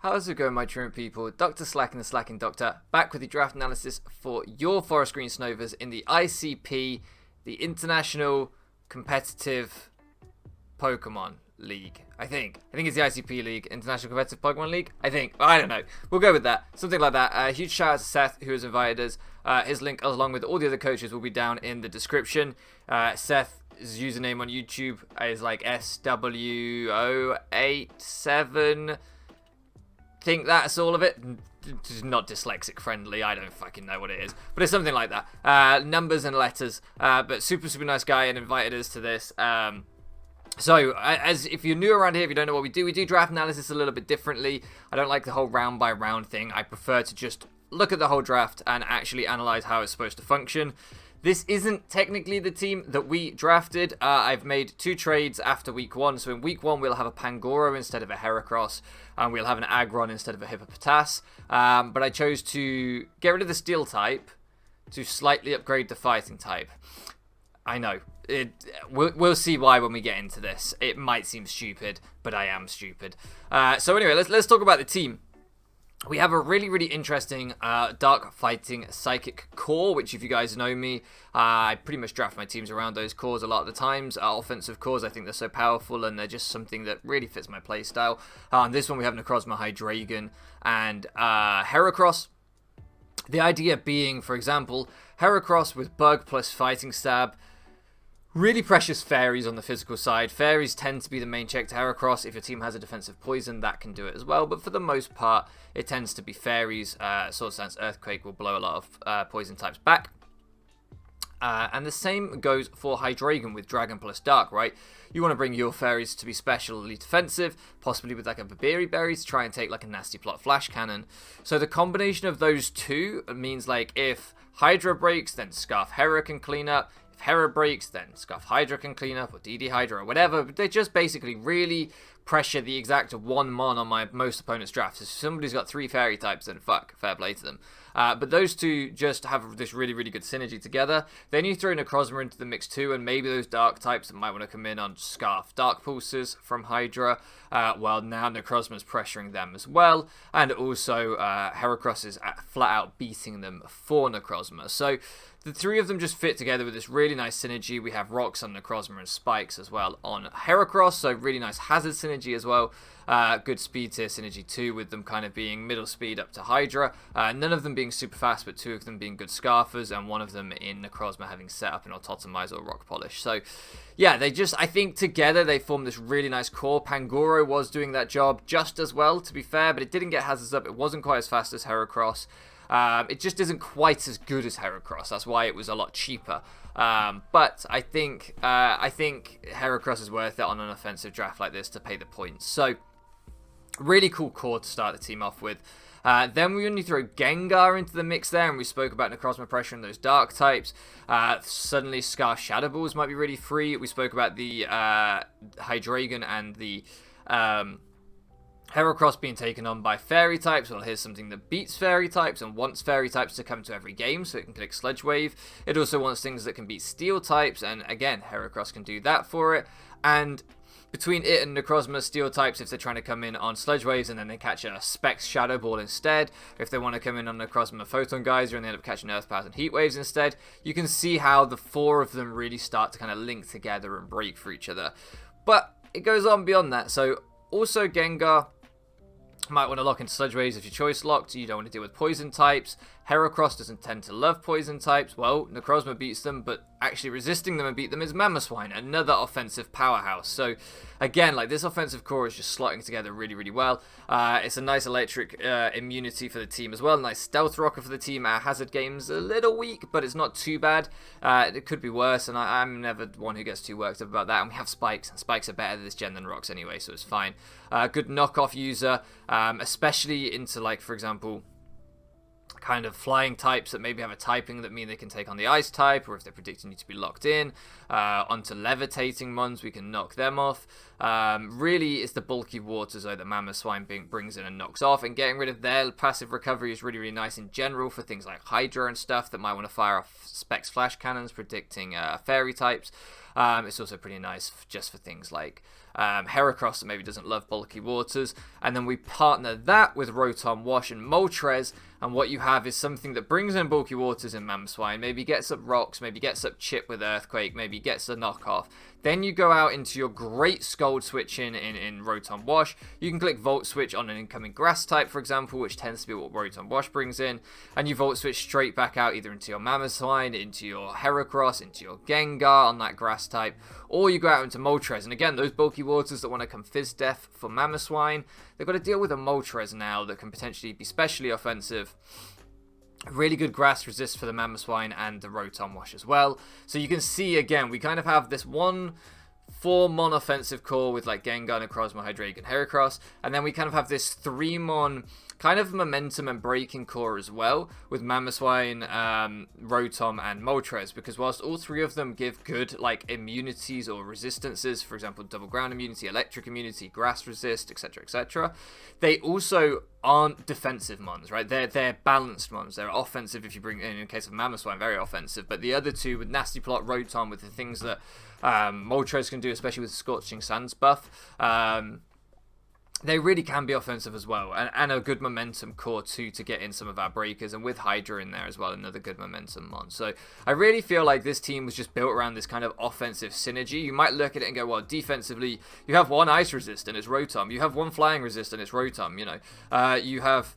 How's it going, my truant people? Dr. Slack and the Slacking Doctor, back with the draft analysis for your Forest Green Snovers in the ICP, the International Competitive Pokemon League. I think it's the ICP League, International Competitive Pokemon League. I don't know. We'll go with that. Something like that. Huge shout out to Seth, who has invited us. His link, along with all the other coaches, will be down in the description. Seth's username on YouTube is like SWO87. Think that's all of it. It's not dyslexic friendly. I don't fucking know what it is, but it's something like that. Numbers and letters. But super nice guy and invited us to this. So, as if you're new around here, if you don't know what we do draft analysis a little bit differently. I don't like the whole round by round thing. I prefer to just look at the whole draft and actually analyze how it's supposed to function. This isn't technically the team that we drafted. I've made 2 trades after week 1. So in week 1, we'll have a Pangoro instead of a Heracross, and we'll have an Aggron instead of a Hippopotas. But I chose to get rid of the Steel type to slightly upgrade the Fighting type. I know. We'll see why when we get into this. It might seem stupid, but I am stupid. So anyway, let's talk about the team. We have a really interesting Dark Fighting Psychic core, which if you guys know me, I pretty much draft my teams around those cores a lot of the times. Offensive cores, I think they're so powerful and they're just something that really fits my playstyle. On this one, we have Necrozma, Hydreigon, and Heracross. The idea being, for example, Heracross with Bug plus Fighting Stab. Really precious fairies on the physical side. Fairies tend to be the main check to Heracross. If your team has a defensive poison, that can do it as well. But for the most part, it tends to be fairies. Swords Dance Earthquake will blow a lot of poison types back. And the same goes for Hydreigon with Dragon plus Dark, right? You want to bring your fairies to be specially defensive, possibly with like a Babiri Berry to try and take like a nasty plot Flash Cannon. So the combination of those two means like if Hydra breaks, then Scarf Hera can clean up. Hera breaks, then Scarf Hydra can clean up, or DD Hydra, or whatever. But they just basically really pressure the exact 1 mon on my most opponents' drafts. If somebody's got 3 fairy types, then fuck, fair play to them. But those two just have this really good synergy together. Then you throw Necrozma into the mix too, and maybe those dark types that might want to come in on Scarf Dark Pulses from Hydra. Well, now Necrozma's pressuring them as well, and also Heracross is flat out beating them for Necrozma. So the 3 of them just fit together with this really nice synergy. We have Rocks on Necrozma and Spikes as well on Heracross, so really nice hazard synergy as well. Good speed tier synergy too, with them kind of being middle speed up to Hydra. None of them being super fast, but 2 of them being good Scarfers, and 1 of them in Necrozma having set up an Autotomize or Rock Polish. So yeah, I think together they form this really nice core. Pangoro was doing that job just as well, to be fair, but it didn't get hazards up. It wasn't quite as fast as Heracross. It just isn't quite as good as Heracross. That's why it was a lot cheaper. But I think Heracross is worth it on an offensive draft like this to pay the points. So really cool core to start the team off with. Then we only throw Gengar into the mix there, and we spoke about Necrozma pressure and those dark types. Suddenly Scarf Shadow Balls might be really free. We spoke about the Hydreigon and the Heracross being taken on by fairy types. Well, here's something that beats fairy types and wants fairy types to come to every game, so it can click Sludge Wave. It also wants things that can beat steel types, and again, Heracross can do that for it. And between it and Necrozma, steel types, if they're trying to come in on Sludge Waves and then they catch a Specs Shadow Ball instead, if they want to come in on Necrozma Photon Geyser and they end up catching Earth Powers and Heat Waves instead, you can see how the 4 of them really start to kind of link together and break for each other. But it goes on beyond that. So also Gengar might want to lock into Sludge Waves if you're choice locked. You don't want to deal with poison types. Heracross doesn't tend to love poison types. Well, Necrozma beats them, but actually resisting them and beat them is Mamoswine, another offensive powerhouse. So again, like this offensive core is just slotting together really well. It's a nice electric immunity for the team as well. Nice stealth rocker for the team. Our hazard game's a little weak, but it's not too bad. It could be worse, and I'm never one who gets too worked up about that. And we have Spikes, and Spikes are better this gen than Rocks anyway, so it's fine. Good knockoff user, especially into, like, for example, kind of flying types that maybe have a typing that mean they can take on the ice type, or if they're predicting you to be locked in. Onto levitating mons, we can knock them off. Really, it's the bulky waters though that Mamoswine brings in and knocks off, and getting rid of their passive recovery is really nice in general for things like Hydra and stuff that might want to fire off Specs Flash Cannons predicting fairy types. It's also pretty nice just for things like Heracross that maybe doesn't love bulky waters, and then we partner that with Rotom Wash and Moltres, and what you have is something that brings in bulky waters in Mamoswine, maybe gets up rocks, maybe gets up Chip with Earthquake, maybe gets a knockoff. Then you go out into your great Scald switch in Rotom Wash. You can click Volt Switch on an incoming grass type, for example, which tends to be what Rotom Wash brings in, and you Volt Switch straight back out either into your Mamoswine, into your Heracross, into your Gengar on that grass type, or you go out into Moltres. And again, those bulky waters that want to come Fizz Death for Mamoswine, they've got to deal with a Moltres now that can potentially be specially offensive. Really good grass resist for the Mamoswine and the Rotom Wash as well. So you can see, again, we kind of have this 1/4 offensive core with like Gengar, Necrozma, Hydreigon, Heracross, and then we kind of have this 3 kind of momentum and breaking core as well with Mamoswine, Rotom, and Moltres, because whilst all 3 of them give good like immunities or resistances, for example, double ground immunity, electric immunity, grass resist, etc., etc., they also aren't defensive mons, right? They're balanced mons. They're offensive if you bring in the case of Mamoswine, very offensive, but the other 2 with Nasty Plot, Rotom, with the things that Moltres can do, especially with Scorching Sands buff, they really can be offensive as well, and a good momentum core too to get in some of our breakers, and with Hydra in there as well, another good momentum mon. So I really feel like this team was just built around this kind of offensive synergy. You might look at it and go, well, defensively, you have 1 ice resist and it's Rotom, you have 1 flying resist and it's Rotom, you know, you have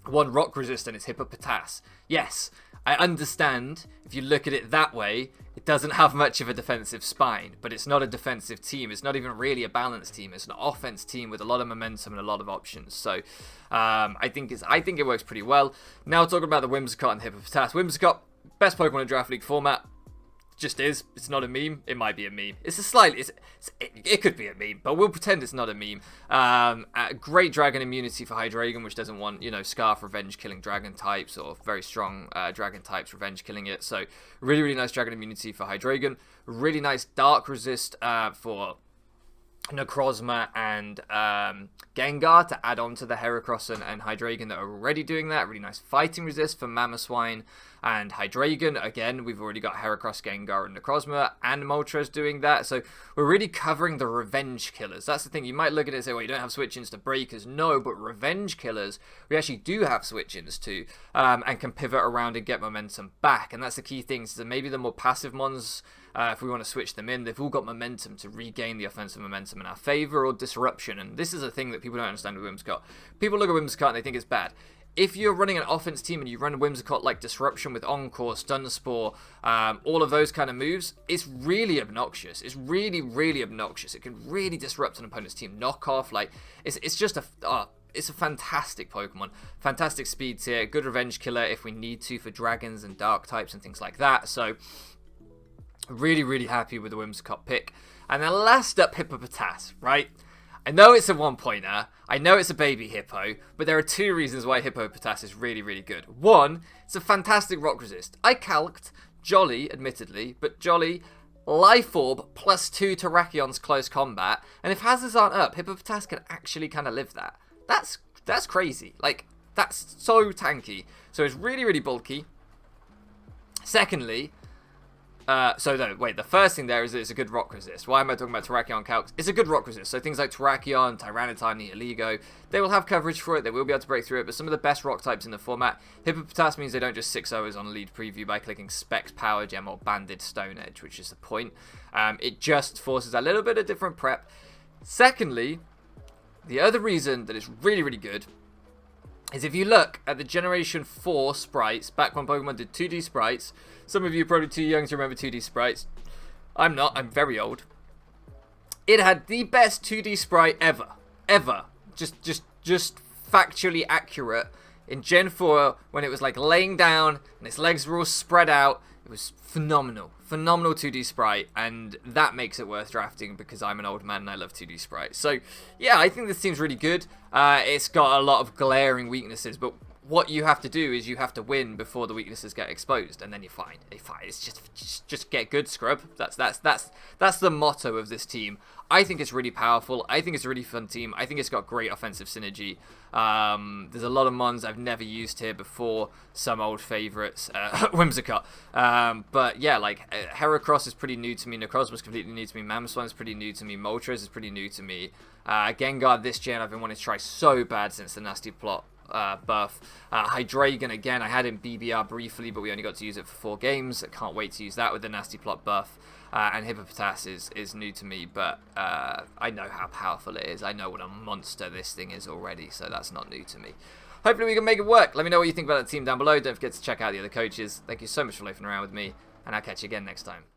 1 rock resist and it's Hippopotas. Yes, I understand if you look at it that way, it doesn't have much of a defensive spine, but it's not a defensive team. It's not even really a balanced team. It's an offense team with a lot of momentum and a lot of options. So I think it works pretty well. Now talking about the Whimsicott and Hippopotas. Whimsicott, best Pokemon in Draft League format. Just is. It's not a meme. It might be a meme. It could be a meme, but we'll pretend it's not a meme. Great dragon immunity for Hydreigon, which doesn't want, you know, Scarf revenge killing dragon types, or very strong dragon types revenge killing it. So really, really nice dragon immunity for Hydreigon. Really nice dark resist for Necrozma and Gengar to add on to the Heracross and Hydreigon that are already doing that. Really nice fighting resist for Mamoswine and Hydreigon. Again, we've already got Heracross, Gengar, and Necrozma and Moltres doing that. So we're really covering the revenge killers. That's the thing. You might look at it and say, well, you don't have switch-ins to breakers. No, but revenge killers, we actually do have switch-ins to, and can pivot around and get momentum back. And that's the key thing. So maybe the more passive mons, if we want to switch them in, they've all got momentum to regain the offensive momentum in our favor, or disruption. And this is a thing that people don't understand with Whimsicott. People look at Whimsicott and they think it's bad. If you're running an offense team and you run a Whimsicott like Disruption with Encore, Stun Spore, all of those kind of moves, it's really obnoxious. It's really, really obnoxious. It can really disrupt an opponent's team. Knockoff, like, it's just it's a fantastic Pokemon. Fantastic speed tier, good revenge killer if we need to for dragons and dark types and things like that. So really, really happy with the Whimsicott pick. And then last up, Hippopotas, right? I know it's a 1-pointer, I know it's a baby hippo, but there are 2 reasons why Hippopotas is really, really good. 1, it's a fantastic rock resist. I calced Jolly, admittedly, but Jolly, Life Orb, +2 to Terrakion's close combat, and if hazards aren't up, Hippopotas can actually kind of live that. That's crazy. Like, that's so tanky. So it's really, really bulky. Secondly, the first thing there is that it's a good rock resist. Why am I talking about Terrakion calcs? It's a good rock resist. So things like Terrakion, Tyranitar, Neoligo, they will have coverage for it. They will be able to break through it. But some of the best rock types in the format, Hippopotas means they don't just 6-0s on lead preview by clicking Specs, Power Gem, or Banded Stone Edge, which is the point. It just forces a little bit of different prep. Secondly, the other reason that it's really, really good is if you look at the Generation 4 sprites, back when Pokemon did 2D sprites. Some of you are probably too young to remember 2D sprites. I'm not, I'm very old. It had the best 2D sprite ever. Just factually accurate. In Gen 4, when it was like laying down and its legs were all spread out, it was phenomenal. Phenomenal 2D sprite, and that makes it worth drafting because I'm an old man and I love 2D sprites. So, yeah, I think this team's really good. It's got a lot of glaring weaknesses, but what you have to do is you have to win before the weaknesses get exposed, and then you're fine. It's just get good, scrub. That's the motto of this team. I think it's really powerful. I think it's a really fun team. I think it's got great offensive synergy. There's a lot of mons I've never used here before. Some old favourites, Whimsicott. But yeah, like Heracross is pretty new to me. Necrozma's completely new to me. Mamoswine is pretty new to me. Moltres is pretty new to me. Gengar this gen I've been wanting to try so bad since the Nasty Plot buff. Hydreigon again, I had him BBR briefly, but we only got to use it for 4 games. I can't wait to use that with the Nasty Plot buff. And Hippopotas is new to me, but I know how powerful it is. I know what a monster this thing is already, so that's not new to me. Hopefully we can make it work. Let me know what you think about the team down below. Don't forget to check out the other coaches. Thank you so much for loafing around with me, and I'll catch you again next time.